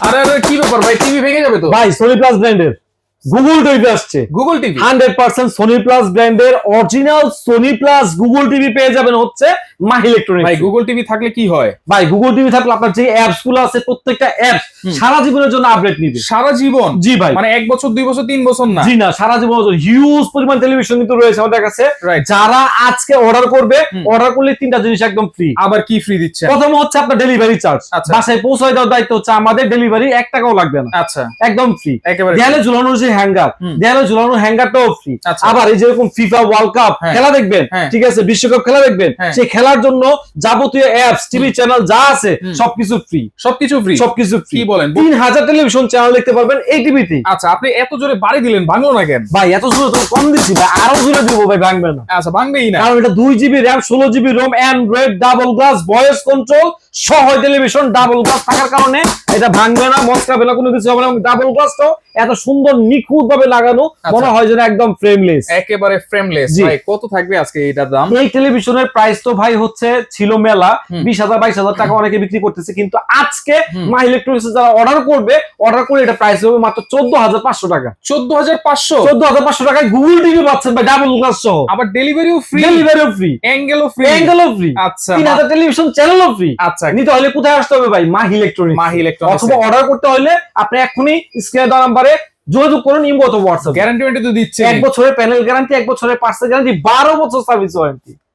আরে আরে কি ব্যাপার ভাই, টিভি ভেঙে যাবে তো ভাই সোনি প্লাস ব্র্যান্ডের গুগল টিভি আসছে। গুগল টিভি 100% সোনি প্লাস ব্র্যান্ডের original Sony Plus Google TV পেয়ে যাবেন হচ্ছে মাহি ইলেকট্রনিক্স। ভাই গুগল টিভি থাকলে কি হয়? ভাই গুগল টিভি থাকলে আপনার যে অ্যাপস গুলো আছে প্রত্যেকটা অ্যাপস সারা জীবনের জন্য আপডেট নিবে। সারা জীবন? জি ভাই, মানে 1 বছর 2 বছর 3 বছর না? জি না, সারা জীবনের জন্য। হিউজ পরিমাণ টেলিভিশন কিন্তু রয়েছে আমাদের কাছে। Right. যারা আজকে অর্ডার করবে, অর্ডার করলে 3টা জিনিস একদম ফ্রি। আবার কি ফ্রি দিচ্ছে? প্রথম হচ্ছে আপনার ডেলিভারি চার্জ, আচ্ছা। বাসায় পৌঁছায় দেওয়ার দায়িত্ব হচ্ছে আমাদের, ডেলিভারি 1 টাকাও লাগবে না, আচ্ছা একদম ফ্রি। একেবারে দেয়ালে ঝুলানোর যে হ্যাঙ্গার, দেয়ালে ঝুলানোর হ্যাঙ্গারটাও ফ্রি। আচ্ছা। আবার এই যেরকম ফিফা ওয়ার্ল্ড কাপ হ্যাঁ। খেলা দেখবেন, হ্যাঁ। ঠিক আছে, বিশ্বকাপ খেলা দেখবেন, হ্যাঁ। সেই খেলার জন্য যাবতীয় অ্যাপস, টিভি চ্যানেল যা আছে সবকিছু ফ্রি। সবকিছু ফ্রি? সবকিছু ফ্রি। কি বলেন? 3000 টেলিভিশন চ্যানেল দেখতে পারবেন এই টিভিতে। আচ্ছা আপনি এত জোরে বাড়ি দিলেন, ভাঙলো না কেন? ভাই এত জোরে তো কম দিচ্ছি ভাই, আরো জোরে দিব ভাই, ভাঙবে না। আচ্ছা ভাঙবেই না? কারণ এটা 2 GB RAM, 16 GB ROM, Android, double glass, voice control সহ টেলিভিশন। ডাবল গ্লাস থাকার কারণে এটা ভাঙবে না, মস্কাবে না, কোনো কিছু হবে না। ডাবল গ্লাসটাও এত সুন্দর নিখুঁত ভাবে লাগানো, মনে হয় যেন একদম ফ্রেমলেস, একেবারে ফ্রেমলেস। ভাই কত থাকবে আজকে এটার দাম? এই টেলিভিশনের প্রাইস তো ভাই হচ্ছে ছিল মেলা 20,000 22,000 টাকা অনেকে বিক্রি করতেছে, কিন্তু আজকে মাই ইলেকট্রনিক্স যারা অর্ডার করবে, অর্ডার করে এটা প্রাইস হবে মাত্র 14,500 টাকা। 14,500? 14,500 টাকায় গুগল টিভি পাচ্ছেন ভাই, ডাবল গ্লাস সহ। আবার ডেলিভারিও ফ্রি? ডেলিভারিও ফ্রি, অ্যাঙ্গেলও ফ্রি? অ্যাঙ্গেলও ফ্রি। আচ্ছা 3000 টেলিভিশন চ্যানেলও ফ্রি। আচ্ছা নিতে হলে কোথায় আসতে হবে ভাই? মাহি ইলেকট্রনিক্স। মাহি ইলেকট্রনিক্স। অথবা অর্ডার করতে হলে আপনি এখনই স্ক্রিনে দেওয়া নাম্বারে যোগাযোগ করুন, ইমো অথবা হোয়াটসঅ্যাপ। গ্যারান্টি ওয়ারেন্টি তো দিচ্ছে? 1 বছরের প্যানেল গ্যারান্টি, 1 বছরের পার্সেল গ্যারান্টি, 12 বছর সার্ভিস ওয়ারেন্টি।